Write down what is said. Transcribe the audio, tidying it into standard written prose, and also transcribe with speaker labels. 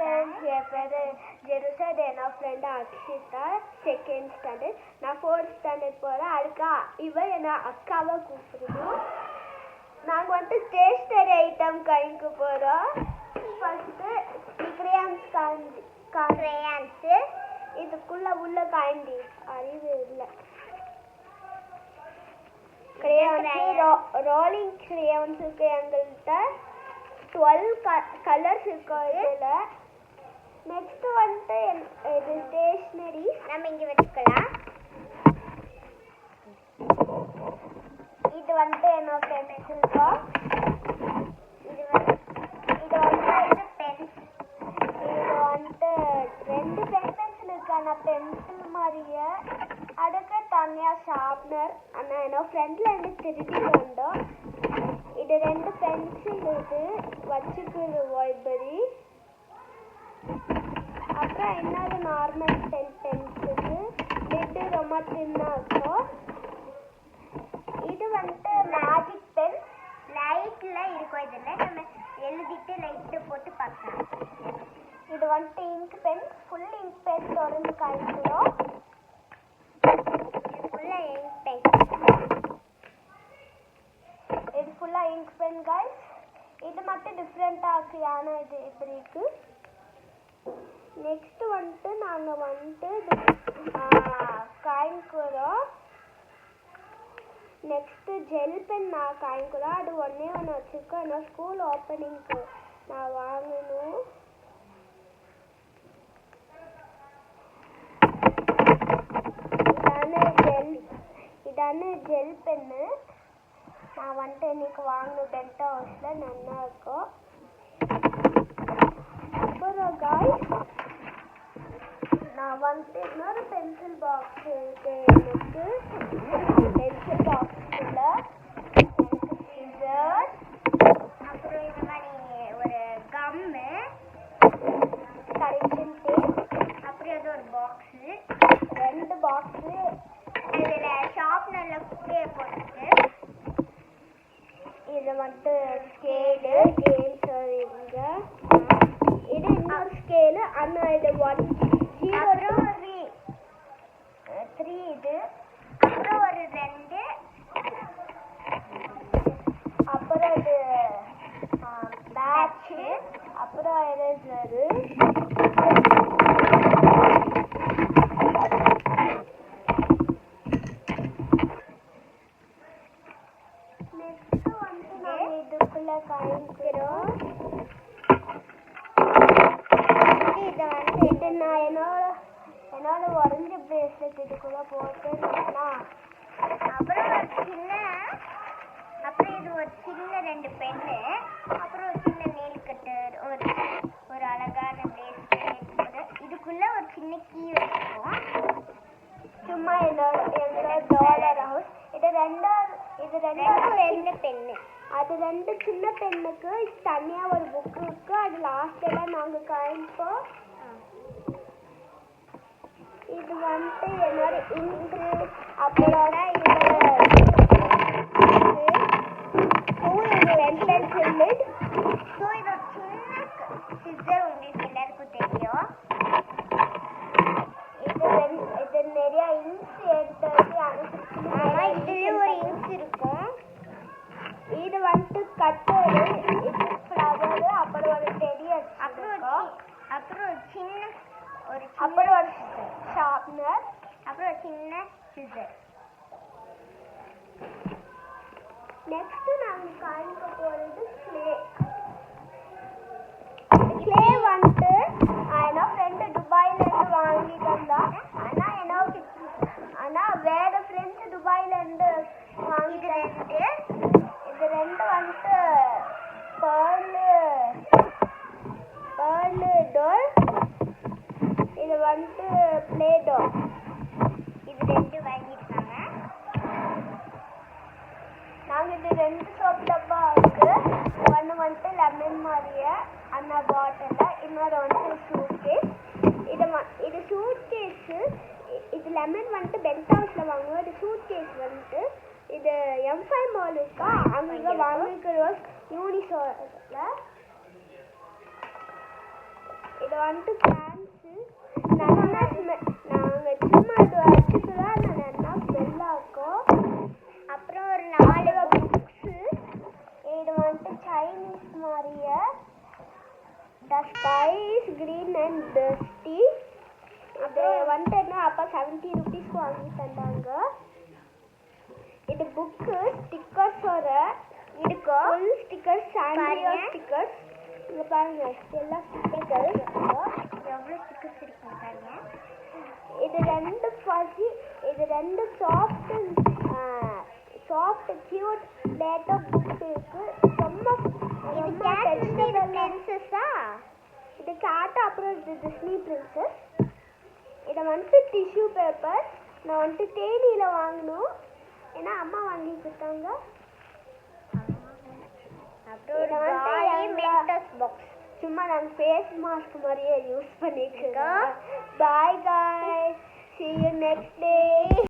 Speaker 1: friends, என் பேரு ஜெருசட், என் friend Akshita, second standard. நான் fourth standard போகிறேன். அதுக்கா இவன் என்ன அக்காவை கூப்பிடுவோம். நாங்கள் வந்துட்டு ஸ்டேஷ்னரி ஐட்டம் கைக்கு போகிறோம். ஃபஸ்ட்டு கிரேயான்ஸு இதுக்குள்ளே உள்ள காண்டி அறிவு இல்லை. கிரேயான்ஸு ரோலிங் கிரேயான்ஸ் இருக்கு எங்கள்கிட்ட. 12 கலர்ஸ் இருக்கும் இதில். நெக்ஸ்ட் வந்துட்டு இது ஸ்டேஷ்னரி நம்ம இங்கே வச்சுக்கலாம். இது வந்துட்டு என்னோட பென்சில் பாக்ஸ். இது வந்துட்டு பென்சில். இது வந்துட்டு 2 பென்சில் இருக்கு. ஆனால் பென்சில் மாதிரியே அதுக்கு தனியாக ஷார்ப்னர். ஆனால் என்னோட ஃப்ரெண்டில் இருந்து திருடி வந்தோம். இது 2 பென்சில் இது வச்சுக்கிறது வைபரி. அப்புறம் இன்னொரு நார்மல் பென்சிலுக்கு லிட்டு ரொம்ப தின்னாக இருக்கும். இது வந்துட்டு மேஜிக் பென். லைட்டில் இருக்கும். இதில் நம்ம எழுதிட்டு லைட்டு போட்டு பார்க்கலாம். இது வந்துட்டு ink pen. Full ink pen தொடர்ந்து காய்க்கிறோம். இது ஃபுல்லாக இங்க் பென். இது ஃபுல்லாக இங்க் பென் கைஸ். இது மட்டும் டிஃப்ரெண்ட்டாக இருக்குது. ஆனால் இது இப்படி இருக்கு. நெக்ஸ்ட் வந்துட்டு நாங்கள் வந்துட்டு காய்க்கிறோம். நெக்ஸ்ட்டு ஜெல் பென் நான் காய்க்கிறோம். அது ஒன்றே ஒன்று வச்சுருக்கோம். ஏன்னா ஸ்கூல் ஓப்பனிங்க்கு நான் வாங்கணும். இதான ஜெல் பென்னு. நான் வந்துட்டு இன்னைக்கு வாங்கணும். டென்ட் ஹவுஸில் நல்லா இருக்கும். அப்புறம் காய்ஸ் நான் வந்துட்டு இன்னொரு பென்சில் பாக்ஸ் இருக்கு. எனக்கு பென்சில் பாக்ஸில் சிசர், அப்புறம் இது மாதிரி ஒரு கம்மு, கரெக்ஷன் டேப், அப்புறம் இது ஒரு பாக்ஸு, 2 பாக்ஸு. இதில் ஷார்ப்னரில் குட்டியை போட்டுருக்கு. இது வந்துட்டு ஸ்கேலு இங்க. இது இன்னொரு ஸ்கேலு. ஆனால் இது 1 0 3 இது. அப்புறம் ஒரு 2. அப்புறம் இது பேட்சு. அப்புறம் எரேசரு. நெக்ஸ்ட் வந்து நாங்கள் இதுக்குள்ள காய்க்கிறோம். இதை வந்து இது நான் என்னோட உடஞ்ச பிரேஸ்லெட் இதுக்குள்ள போட்டுன்னா. அப்புறம் இது ஒரு சின்ன 2 பென்னு. அப்புறம் ஒரு சின்ன நெயில் கட்டர், ஒரு அழகான பிரேஸ்லெட். இதுக்குள்ள ஒரு சின்ன கீ வச்சுருக்கோம். சும்மா என்னோட டாலர் ஹவுஸ். இது ரெண்டு பென்னு. அது 2 சின்ன பெண்ணுக்கு தனியாக ஒரு புக்கு இருக்கு. அது லாஸ்ட்டெல்லாம் நாங்கள் காய்ப்போம். இது வந்துட்டு என்னோட இங்கு. அப்புறம் பென்சில். ஸோ இது ஒரு சின்ன சிசர். உங்களுக்கு எல்லாருக்கும் தெரியும். இது நிறைய இங்க்ஸ் எடுத்து ஆனால் இதுலேயே ஒரு இங்க்ஸ் இருக்கும். இது வந்துட்டு கட்டரு, இது ஃப்ளவரு, அப்புறம் ஒரு டெடி, அப்புறம் ஒரு சின்ன அப்புறம் ஒரு ஷார்ப்னர், அப்புறம் ஒரு சின்ன சிசர். நெக்ஸ்ட் நாங்கள் காய்க்க போகிறது கிளே. கிளே வந்துட்டு என்னோட ஃப்ரெண்டு துபாயிலேருந்து வாங்கிட்டு வந்தா. ஆனால் வேறு ஃப்ரெண்ட்ஸு துபாயிலேருந்து வாங்கிட்டு இது 2 வந்துட்டு பேர்லு டோர். இது வந்துட்டு ப்ளே டோர். இது 2 வாங்கியிருக்காங்க. நாங்கள் இது 2 சோப் டப்பா இருக்குது. ஒன்று வந்துட்டு லெமன் மாதிரியே அந்த பாட்டில், இன்னொரு வந்துட்டு சூட் கேஸ். இது சூட் கேஸு. இது லெமன் வந்துட்டு பென்ட் ஹவுஸில் வாங்குவோம். இது சூட் கேஸ் வந்துட்டு இது M5 மால் இருக்கா, அங்கே வாங்கிக்கிறோம் யூனிசோவில். இது வந்துட்டு கேன்சல் நாங்கள் சும்மா இது வச்சுக்கலாம் நல்லா ஸ்மெல்லாக்கும். அப்புறம் ஒரு 4 புக்ஸு. இது வந்துட்டு சைனீஸ் மாதிரியே The sky is green and dusty. இது வந்துட்டு என்ன அப்பா 70 rupees வாங்கி தந்தாங்க. இது புக்கு ஸ்டிக்கர்ஸோட இருக்கு. ஃபுல் ஸ்டிக்கர்ஸ் சாண்டியோ ஸ்டிக்கர்ஸ். இங்க பாருங்க எல்லா ஸ்டிக்கர்ஸ் எவ்வளவு ஸ்டிக்கர்ஸ் இருக்கு பாருங்க. இது ரெண்டு ஃபஸி, இது ரெண்டு சாஃப்ட் கியூட் லேட்டர் புக் இருக்கு. ரொம்ப இது கேட் பிரின்சஸா, இது கேட். அப்புறம் இது டிஸ்னி பிரின்சஸ். இதை வந்துட்டு டிஷ்யூ பேப்பர் நான் வந்துட்டு தேனியில வாங்கணும், ஏன்னா அம்மா வாங்கி கொடுத்தாங்க. சும்மா நான் ஃபேஸ் மாஸ்க் மாதிரியே யூஸ் பண்ணிட்டு இருக்கேன். பாய் guys, see you next day.